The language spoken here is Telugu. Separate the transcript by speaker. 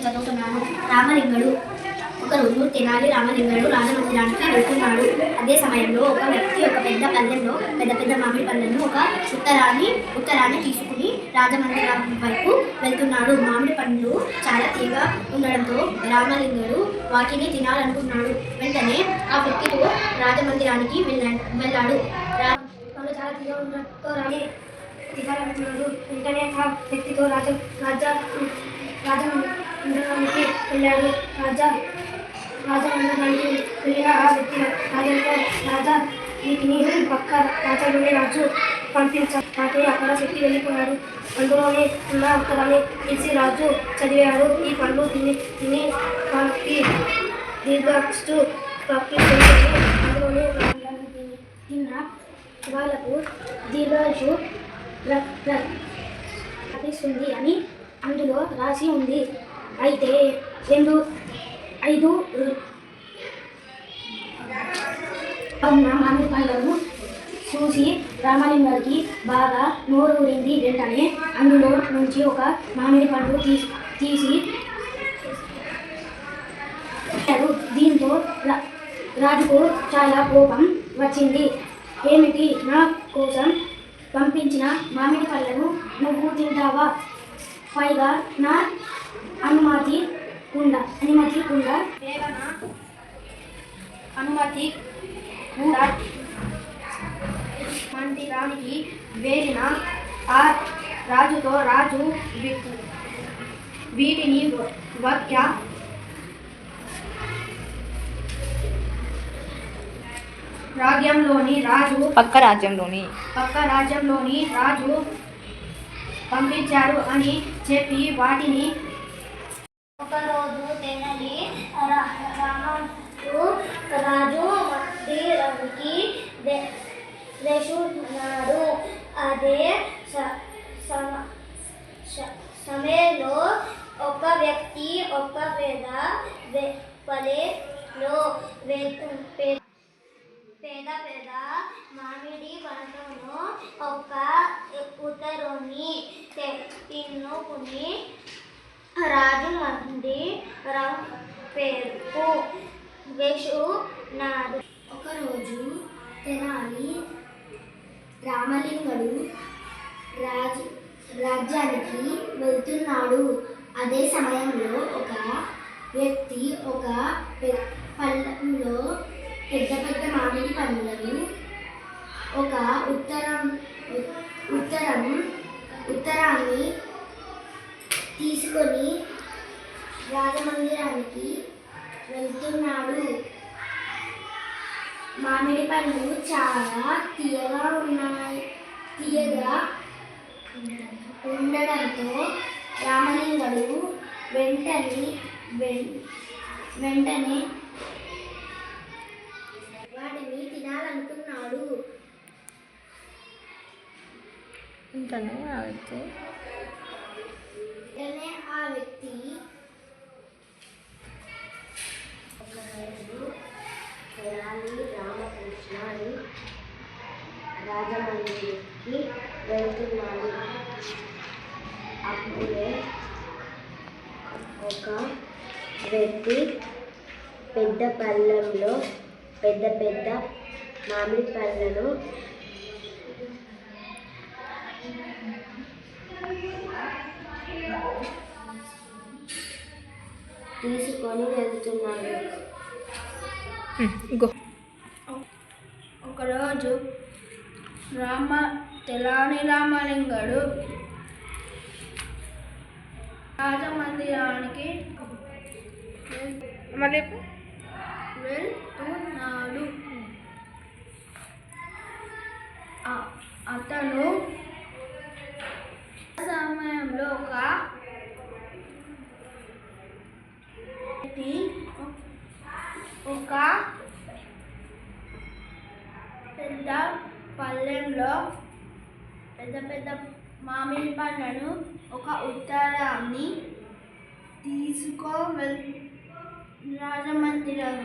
Speaker 1: చదువుతున్నాను. రామలింగడు. ఒకరోజు తెనాలి రామలింగడు రాజమందిరానికి వెళ్తున్నాడు. అదే సమయంలో ఒక వ్యక్తి ఒక పెద్ద పళ్ళెంలో పెద్ద పెద్ద మామిడి పళ్ళను ఒక ఉత్తరాన్ని తీసుకుని రాజమందిరం వైపు వెళ్తున్నాడు. మామిడి పండ్లు చాలా తీయగా ఉండడంతో రామలింగడు వాటిని తినాలనుకున్నాడు. వెంటనే ఆ వ్యక్తితో రాజమందిరానికి వెళ్ళాడు. పళ్ళు చాలా తీయగా ఉండడంతో తినాలనుకున్నాడు. వెంటనే ఆ వ్యక్తితో రాజమందిరానికి వెళ్ళాడు. రాజమందిరానికి వెళ్ళిన ఆ వ్యక్తి రాజంతో, రాజా వీటిని పక్క రాజాలోనే రాజు పంపించాలి. అక్కడ శక్తి వెళ్ళిపోయాడు. అందులోనే ఉన్న ఉత్తరాన్ని తీసి రాజు చదివాడు. ఈ పండ్లు తిని వాళ్ళకి దీర్ఘాస్తు ప్రాప్తిస్తుంది. అందులోనే తిన్న వాళ్ళకు దీర్ఘాయు ప్రాప్తిస్తుంది అని అందులో రాసి ఉంది. అయితే 5 ఉన్న మామిడి పళ్ళను చూసి రామలింగానికి బాగా నోరు ఊరింది. వెంటనే అందులో నుంచి ఒక మామిడి పండు తీసి దీంతో రాజుకు చాలా కోపం వచ్చింది. ఏమిటి, నా కోసం పంపించిన మామిడి పళ్ళను నువ్వు తింటావా? పైగా నా అనుమతి కూడా మందిరానికి వెళ్ళిన ఆ రాజుతో రాజు వీటిని పక్క రాజ్యంలోని రాజు పంపించారు అని చెప్పి వాటిని ఒకరోజు తెనాలి రాజు మందిరానికి వెళ్తున్నాడు. అదే సమయంలో ఒక వ్యక్తి ఒక పేద మామిడి పండును ఒక ఉత్తరాన్ని తిన్నుకుని రాజు మందిరం పేరుకు వెళ్తున్నాడు. ఒకరోజు తెనాలి రామలింగడు రాజ్యానికి వెళ్తున్నాడు. అదే సమయంలో ఒక వ్యక్తి ఒక పళ్ళెంలో పెద్ద పెద్ద మామిడి పండ్లను ఒక ఉత్తరాన్ని తీసుకొని రాజమందిరానికి వెళ్తున్నాడు. మామిడి పండ్లు చాలా తీయగా ఉండడంతో రామలింగడు వెంటనే వాటిని తినాలనుకున్నాడు. వెంటనే ఆ వ్యక్తి తెనాలి రామకృష్ణుడు రాజమండ్రికి వెళ్తున్నాడు. అప్పుడే ఒక వ్యక్తి పెద్ద పళ్ళెంలో పెద్ద పెద్ద మామిడి పళ్ళను తీసుకొని వెళ్తున్నాడు. ఒకరోజు తెనాలి రామలింగడు రాజమందిరానికి వెళ్తున్నాడు. అతను సమయంలో ఒక పెద్ద పళ్ళెంలో పెద్ద పెద్ద మామిడి పండ్లను ఒక ఉత్తరాన్ని తీసుకో రాజమందిరం